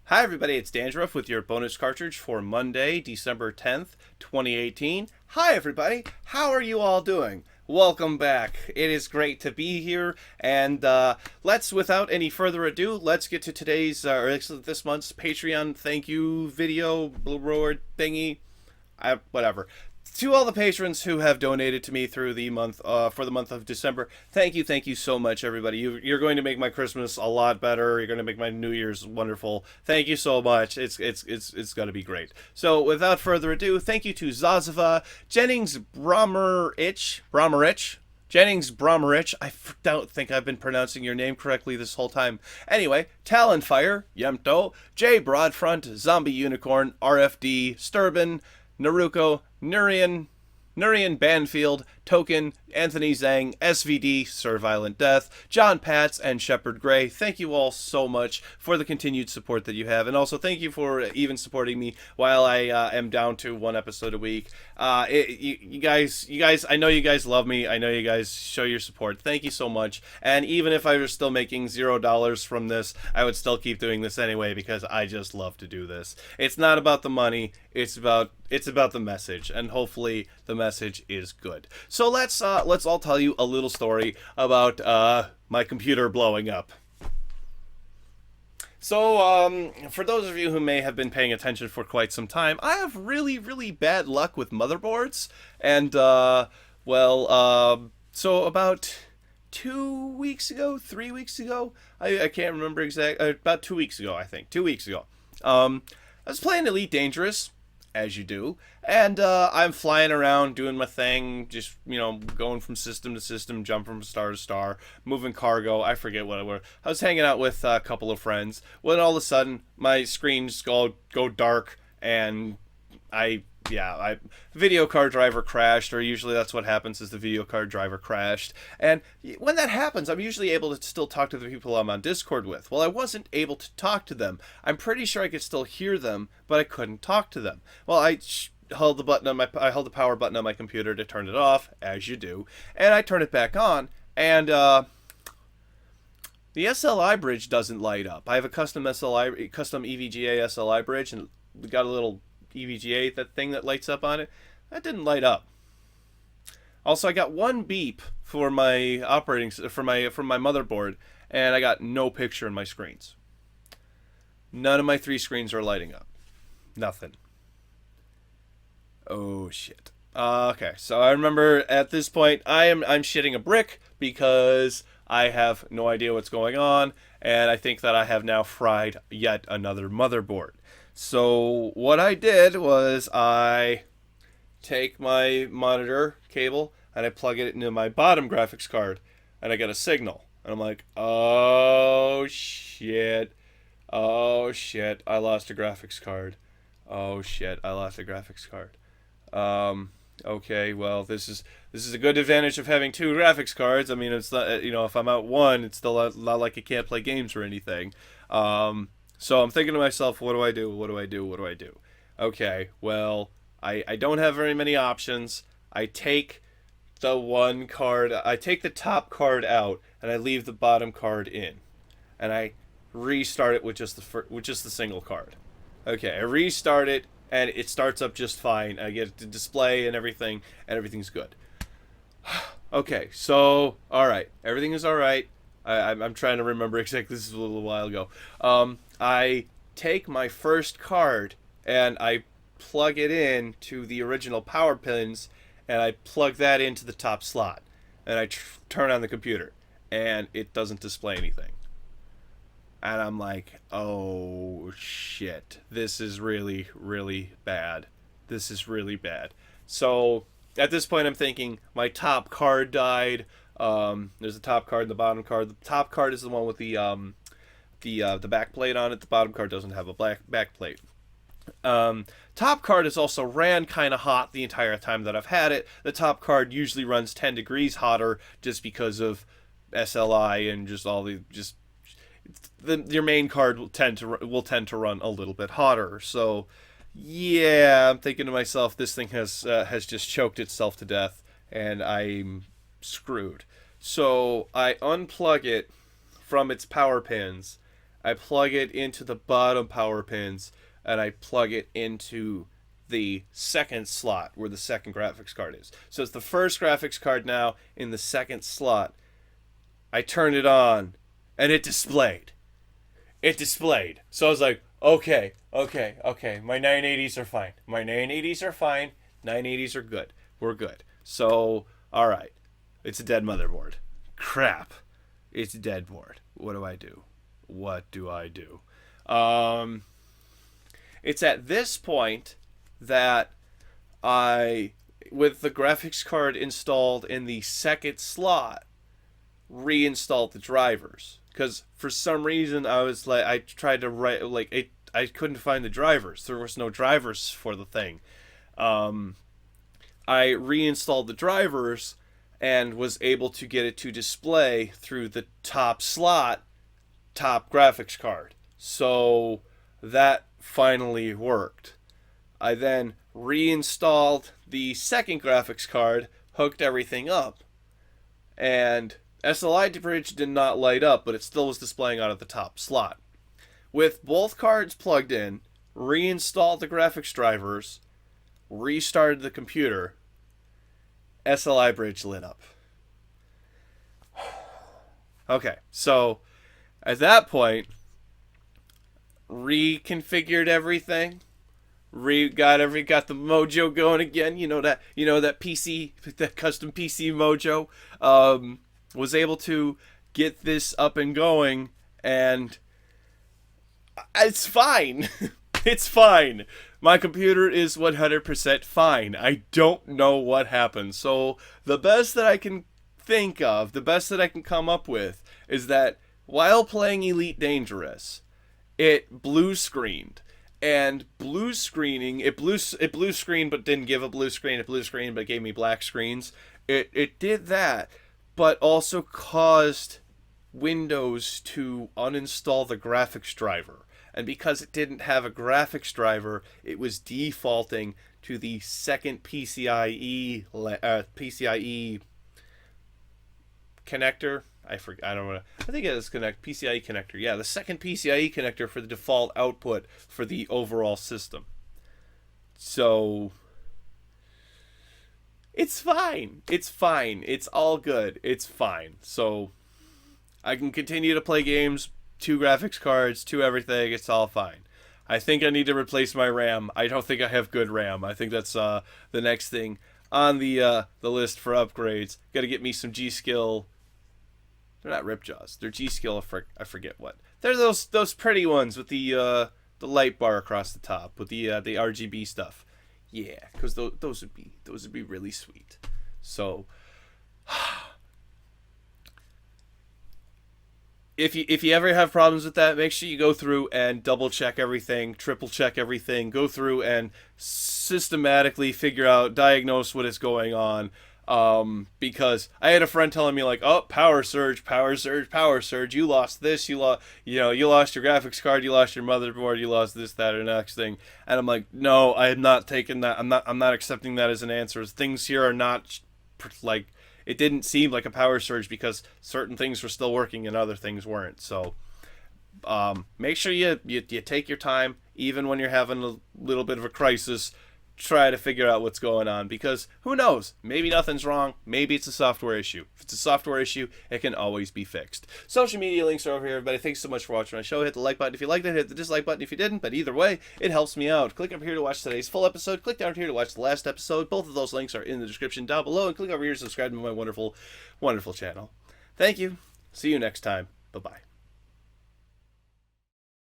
Hi everybody, it's Dandruff with your bonus cartridge for Monday, December 10th, 2018. Hi everybody, how are you all doing? Welcome back. It is great to be here, and let's, without any further ado, let's get to today's, or actually this month's Patreon thank you video, reward thingy, whatever. To all the patrons who have donated to me through the month, for the month of December, thank you so much, everybody. You're going to make my Christmas a lot better. You're going to make my New Year's wonderful. Thank you so much. It's going to be great. So, without further ado, thank you to Zazava, Jennings Brommerich. Jennings Brommerich, I don't think I've been pronouncing your name correctly this whole time. Anyway, Talonfire, Yemto, J Broadfront, Zombie Unicorn, RFD, Sturban, Naruko, Nurian Banfield, Token, Anthony Zhang, SVD, Sir Violent Death, John Patz, and Shepard Gray. Thank you all so much for the continued support that you have, and also thank you for even supporting me while I am down to one episode a week. You guys, I know you guys love me. I know you guys show your support. Thank you so much. And even if I was still making $0 from this, I would still keep doing this anyway because I just love to do this. It's not about the money. It's about the message, and hopefully the message is good. So let's all tell you a little story about my computer blowing up. So, for those of you who may have been paying attention for quite some time, I have really bad luck with motherboards, and so about 2 weeks ago, 3 weeks ago, I can't remember exactly, about 2 weeks ago, I think, 2 weeks ago, I was playing Elite Dangerous, as you do, and I'm flying around doing my thing, just, going from system to system, jumping from star to star, moving cargo. I forget what I was. I was hanging out with a couple of friends when all of a sudden my screens go dark, and video card driver crashed, or usually that's what happens, is the video card driver crashed. And when that happens, I'm usually able to still talk to the people I'm on Discord with. Well, I wasn't able to talk to them. I'm pretty sure I could still hear them, but I couldn't talk to them. Well, I held the power button on my computer to turn it off, as you do, and I turn it back on, and the SLI bridge doesn't light up. I have a custom EVGA SLI bridge, and we got a little EVGA, that thing that lights up on it, that didn't light up. Also, I got one beep for my from my motherboard, and I got no picture in my screens. None of my 3 screens are lighting up. Nothing. Oh shit. Okay, so I remember at this point I'm shitting a brick because I have no idea what's going on, and I think that I have now fried yet another motherboard. So what I did was I take my monitor cable and I plug it into my bottom graphics card, and I get a signal. And I'm like, oh shit, I lost a graphics card. Oh shit, I lost a graphics card. Okay, well, this is a good advantage of having 2 graphics cards. I mean, it's not, if I'm out one, it's still not like I can't play games or anything. So I'm thinking to myself, what do I do? Okay, well, I don't have very many options. I take the top card out, and I leave the bottom card in, and I restart it with just the single card. Okay, I restart it, and it starts up just fine. I get the display and everything's good. Okay, so alright, everything is alright. I'm trying to remember exactly, this is a little while ago. I take my first card and I plug it in to the original power pins, and I plug that into the top slot, and I turn on the computer, and it doesn't display anything. And I'm like, oh shit, this is really bad. This is really bad. So at this point I'm thinking my top card died. There's a top card and the bottom card. The top card is the one with the back plate on it. The bottom card doesn't have a black back plate. Top card has also ran kind of hot the entire time that I've had it. The top card usually runs 10 degrees hotter just because of SLI and just all your main card will tend to run a little bit hotter. So yeah, I'm thinking to myself, this thing has just choked itself to death, and I'm screwed. So I unplug it from its power pins, I plug it into the bottom power pins, and I plug it into the second slot where the second graphics card is. So it's the first graphics card now in the second slot. I turned it on, and it displayed. So I was like, okay. My 980s are fine. 980s are good. We're good. So, all right. It's a dead motherboard. Crap. It's a dead board. What do I do? It's at this point that I, with the graphics card installed in the second slot, reinstalled the drivers. Because for some reason I tried to write, I couldn't find the drivers. There was no drivers for the thing. I reinstalled the drivers and was able to get it to display through the top slot, top graphics card. So that finally worked. I then reinstalled the second graphics card, hooked everything up, and SLI bridge did not light up, but it still was displaying out of the top slot. With both cards plugged in, reinstalled the graphics drivers, restarted the computer, SLI bridge lit up. Okay, so at that point, reconfigured everything, got the mojo going again. You know that PC, that custom PC mojo. Was able to get this up and going, and it's fine. It's fine. My computer is 100% fine. I don't know what happened. So the best that I can think of, the best that I can come up with, is that while playing Elite Dangerous, it blue screened. And blue screening, it blue screened but didn't give a blue screen. It blue screened but gave me black screens. It did that, but also caused Windows to uninstall the graphics driver. And because it didn't have a graphics driver, it was defaulting to the second PCIe connector. I don't know. I think it is PCIe connector. Yeah, the second PCIe connector for the default output for the overall system. So it's fine. It's all good. It's fine. So I can continue to play games, 2 graphics cards, 2 everything. It's all fine. I think I need to replace my RAM. I don't think I have good RAM. I think that's the next thing on the list for upgrades. Got to get me some G-Skill. They're not Ripjaws. They're G-Skill. I forget what. They're those pretty ones with the light bar across the top with the RGB stuff. Yeah, because those would be really sweet. So if you ever have problems with that, make sure you go through and double check everything, triple check everything, go through and systematically diagnose what is going on. Because I had a friend telling me like, oh, power surge, you lost this, you lost your graphics card, you lost your motherboard, you lost this, that, or next thing. And I'm like, no, I have not taken that. I'm not accepting that as an answer. Things here are not like, it didn't seem like a power surge because certain things were still working and other things weren't. So make sure you take your time, even when you're having a little bit of a crisis. Try to figure out what's going on, because who knows? Maybe nothing's wrong. Maybe it's a software issue. If it's a software issue, it can always be fixed. Social media links are over here, everybody. Thanks so much for watching my show. Hit the like button if you liked it. Hit the dislike button if you didn't. But either way, it helps me out. Click up here to watch today's full episode. Click down here to watch the last episode. Both of those links are in the description down below. And click over here to subscribe to my wonderful, wonderful channel. Thank you. See you next time. Bye-bye.